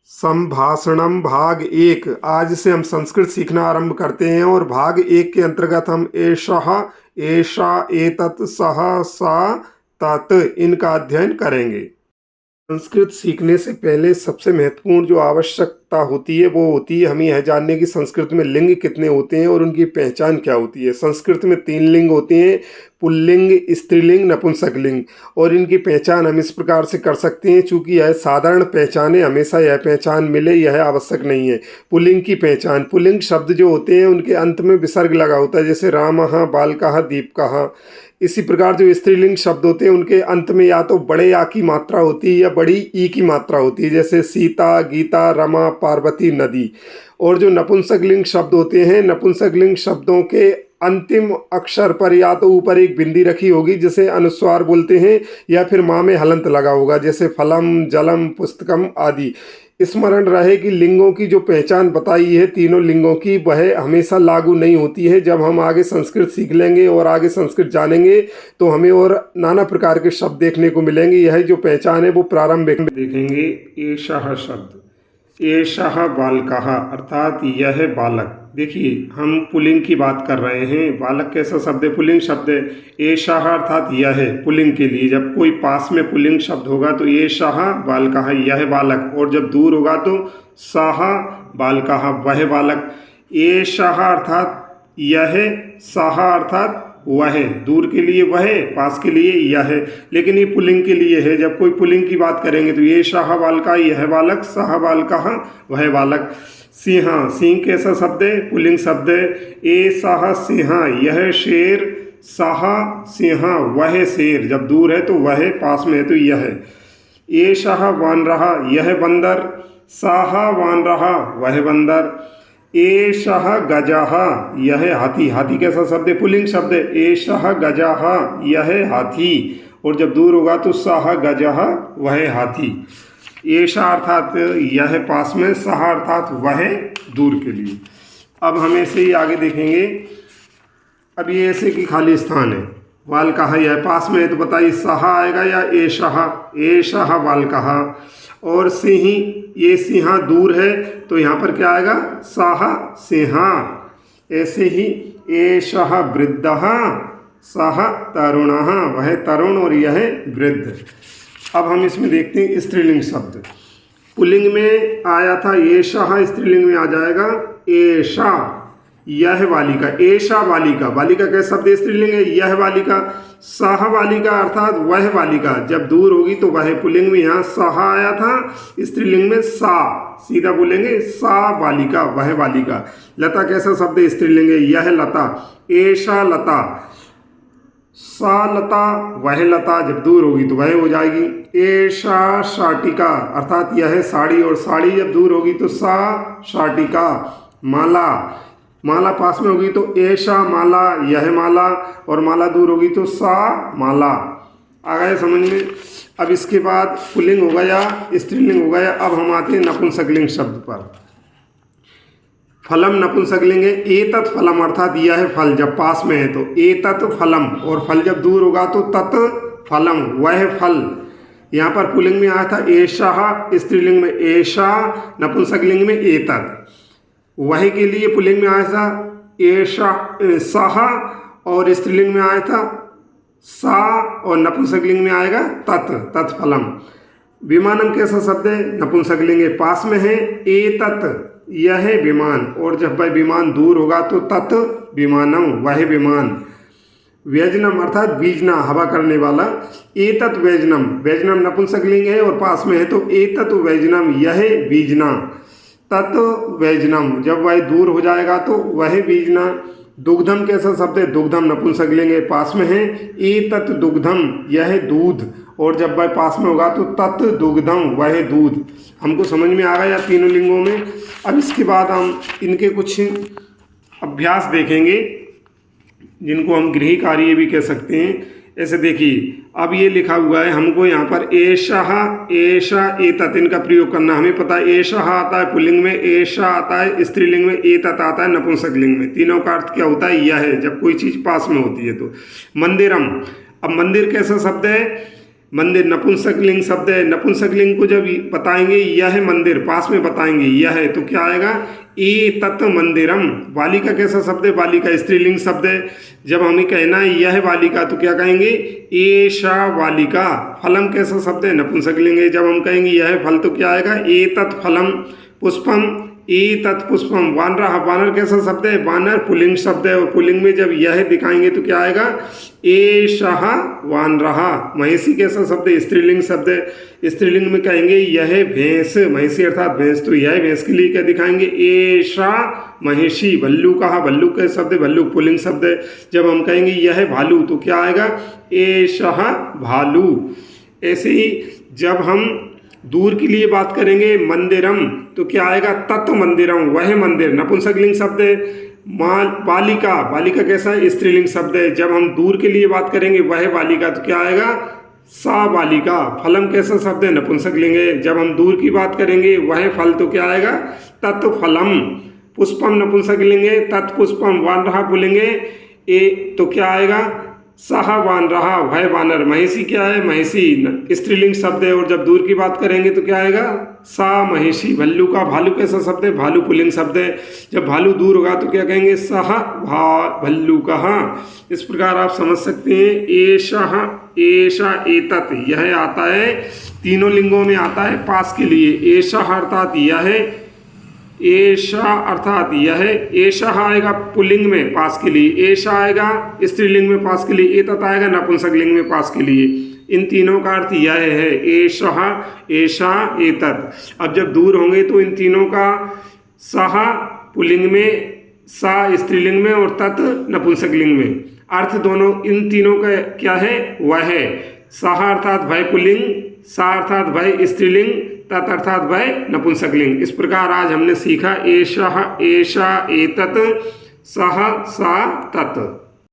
संभाषणम भाग एक। आज से हम संस्कृत सीखना आरंभ करते हैं और भाग एक के अंतर्गत हम एषः, एषा, एतत्, सः, सा, तत् इनका अध्ययन करेंगे। संस्कृत सीखने से पहले सबसे महत्वपूर्ण जो आवश्यकता होती है वो होती है हमें यह जानने की संस्कृत में लिंग कितने होते हैं और उनकी पहचान क्या होती है। संस्कृत में 3 लिंग होते हैं, पुल्लिंग, स्त्रीलिंग, नपुंसकलिंग, और इनकी पहचान हम इस प्रकार से कर सकते हैं। चूँकि यह साधारण पहचान है, हमेशा यह पहचान मिले यह आवश्यक नहीं है। पुल्लिंग की पहचान, पुल्लिंग शब्द जो होते हैं उनके अंत में विसर्ग लगा होता है, जैसे रामः, बालकः, दीपकः। इसी प्रकार जो स्त्रीलिंग शब्द होते हैं उनके अंत में या तो बड़े आ की मात्रा होती है या बड़ी ई की मात्रा होती है, जैसे सीता, गीता, रमा, पार्वती, नदी। और जो नपुंसकलिंग शब्द होते हैं, नपुंसकलिंग शब्दों के अंतिम अक्षर पर या तो ऊपर एक बिंदी रखी होगी जिसे अनुस्वार बोलते हैं, या फिर माँ में हलंत लगा होगा, जैसे फलम, जलम, पुस्तकम आदि। स्मरण रहे कि लिंगों की जो पहचान बताई है तीनों लिंगों की, वह हमेशा लागू नहीं होती है। जब हम आगे संस्कृत सीख लेंगे और आगे संस्कृत जानेंगे तो हमें और नाना प्रकार के शब्द देखने को मिलेंगे। यह जो पहचान है वो प्रारंभिक में देखेंगे। एषः शब्द, एषः बालकः अर्थात यह बालक। देखिए हम पुल्लिंग की बात कर रहे हैं, बालक कैसा शब्द है? पुल्लिंग शब्द है। एषः अर्थात यह पुल्लिंग के लिए, जब कोई पास में पुल्लिंग शब्द होगा तो एषः बालकः यह बालक, और जब दूर होगा तो सः बालकः वह बालक। एषः अर्थात यह, सः अर्थात वह, दूर के लिए वह, पास के लिए यह, लेकिन ये पुल्लिंग के लिए है। जब कोई पुल्लिंग की बात करेंगे तो ये शाह बालका यह बालक, सह बालकः वह बालक। सिंह, सिंह कैसा शब्द है? पुल्लिंग शब्द है। ए सह सिंह यह शेर, सह सिंह वह शेर, जब दूर है तो वह, पास में है तो यह। ए शाह वानरः यह बंदर, साह वानरः वह बंदर। एषः गजः यह हाथी, हाथी कैसा शब्द है? पुल्लिंग शब्द है। एषः गजः यह हाथी, और जब दूर होगा तो सः गजः वह हाथी। एषा अर्थात यह पास में, सः अर्थात वह दूर के लिए। अब हम ऐसे ही आगे देखेंगे। अब ये ऐसे कि खाली स्थान है, बालकः यह पास में है तो बताइए सः आएगा या एषः? एषः बालकः। और सिंह, ये सिंह दूर है तो यहाँ पर क्या आएगा? सः सिंहा। ऐसे ही एषः वृद्धः, सः तरुणः वह तरुण और यह वृद्ध। अब हम इसमें देखते हैं स्त्रीलिंग शब्द। पुल्लिंग में आया था एषः, स्त्रीलिंग में आ जाएगा एषा यह बालिका। एषा बालिका, बालिका कैसा शब्द? स्त्रीलिंग है। यह बालिका। सह बालिका अर्थात वह बालिका, जब दूर होगी तो वह, पुल्लिंग में यहाँ सह आया था, स्त्रीलिंग में सा, सीधा बोलेंगे सा बालिका वह बालिका। लता कैसा शब्द है? स्त्रीलिंग है। यह लता। एषा लता, सा लता वह लता, जब दूर होगी तो वह हो जाएगी। एषा शाटिका अर्थात यह साड़ी, और साड़ी जब दूर होगी तो सा शाटिका। माला, माला पास में होगी तो एषा माला यह माला, और माला दूर होगी तो सा माला। आ गए समझ में? अब इसके बाद पुल्लिंग हो गया, स्त्रीलिंग हो गया। अब हम आते हैं नपुंसकलिंग शब्द पर। फलम नपुंसकलिंग है। एतत् फलम अर्थात यह फल, जब पास में है तो एतत् फलम, और फल जब दूर होगा तो तत् फलम वह फल। यहाँ पर पुल्लिंग में आया था एषः, स्त्रीलिंग में एषा, नपुंसकलिंग में एतत्। वह के लिए पुल्लिंग में आया था एषा, सः, और स्त्रीलिंग में आया था सा, और नपुंसकलिंग में आएगा तत्, तत्फलम। विमानम कैसा शब्द है? नपुंसकलिंग है, पास में है। एतत् यह विमान, और जब वह विमान दूर होगा तो तत् विमानम वह विमान। व्यजनम अर्थात बीजना, हवा करने वाला। एतत् व्यजनम, व्यजनम नपुंसकलिंग है और पास में है तो एतत् व्यजनम यह बीजना। तत् व्यजनम, जब वह दूर हो जाएगा तो वह बीजना। दुग्धम कैसा शब्द है? दुग्धम नपुंसकलिंग है, पास में है। एतत् दुग्धम यह दूध, और जब वह पास में होगा तो तत् दुग्धम वह दूध। हमको समझ में आ गया तीनों लिंगों में। अब इसके बाद हम इनके कुछ अभ्यास देखेंगे जिनको हम गृह कार्य भी कह सकते हैं। ऐसे देखिए, अब ये लिखा हुआ है, हमको यहाँ पर एषः, एषा, एतत् इनका प्रयोग करना। हमें पता है एषः आता है पुल्लिंग में, एषा आता है स्त्रीलिंग में, एतत् आता है नपुंसकलिंग में। तीनों का अर्थ क्या होता है? यह है, जब कोई चीज़ पास में होती है तो। मंदिरम, अब मंदिर कैसा शब्द है? मंदिर नपुंसकलिंग शब्द है, नपुंसकलिंग को जब बताएंगे यह मंदिर, पास में बताएंगे यह है, तो क्या आएगा एतत् मंदिरम। बालिका कैसा शब्द है, बालिका स्त्रीलिंग शब्द है। जब हमें कहना है यह बालिका तो क्या कहेंगे एषा बालिका। फलम कैसा शब्द है, नपुंसकलिंग है। जब हम कहेंगे यह फल तो क्या आएगा एतत् फलम। पुष्पम एतत् पुष्पम। वानरः, वानर कैसा शब्द है, वानर पुल्लिंग शब्द है, और पुल्लिंग में जब यह दिखाएंगे तो क्या आएगा एषः वानरः। महिषी कैसा शब्द है, स्त्रीलिंग शब्द है। स्त्रीलिंग में कहेंगे यह भैंस, महिषी अर्थात भैंस, तो यह भैंस के लिए क्या दिखाएंगे एषा महिषी। भल्लू कहा, भल्लू कैसा शब्द है, भल्लू पुल्लिंग शब्द है। जब हम कहेंगे यह भालू तो क्या आएगा एषः भालू। ऐसे ही जब हम दूर के लिए बात करेंगे मंदिरम तो क्या आएगा तत् मंदिरम, वह मंदिर, नपुंसकलिंग शब्द है। बालिका, बालिका कैसा है, स्त्रीलिंग शब्द है। जब हम दूर के लिए बात करेंगे वह बालिका तो क्या आएगा सा बालिका। फलम कैसा शब्द है, नपुंसकलिंग है। जब हम दूर की बात करेंगे वह फल तो क्या आएगा तत् फलम। पुष्पम नपुंसकलिंग है, तत्पुष्पम। वानरः पुल्लिंग है, ए तो क्या आएगा सह वानरः, वह वानर। महिषी क्या है, महिषी स्त्रीलिंग शब्द है, और जब दूर की बात करेंगे तो क्या आएगा सा महिषी। भल्लू का, भालू कैसा शब्द है, भालू पुल्लिंग शब्द है। जब भालू दूर होगा तो क्या कहेंगे सह भल्लू कहा। इस प्रकार आप समझ सकते हैं एषः एषा एतत्, यह आता है तीनों लिंगों में आता है पास के लिए। एषः अर्थात यह, एषा अर्थात यह, एषः आएगा पुल्लिंग में पास के लिए, एषा आएगा स्त्रीलिंग में पास के लिए, एतत् आएगा नपुंसकलिंग में पास के लिए। इन तीनों का अर्थ यह है एषः एषा एतत्। अब जब दूर होंगे तो इन तीनों का सह पुल्लिंग में, सा स्त्रीलिंग में और तत् नपुंसकलिंग में। अर्थ दोनों इन तीनों का क्या है वह है। सह अर्थात भय पुल्लिंग, सा अर्थात भय स्त्रीलिंग, तत् अर्थात भय नपुंसकलिंग। इस प्रकार आज हमने सीखा एषः एषा एतत् सह सा तत्।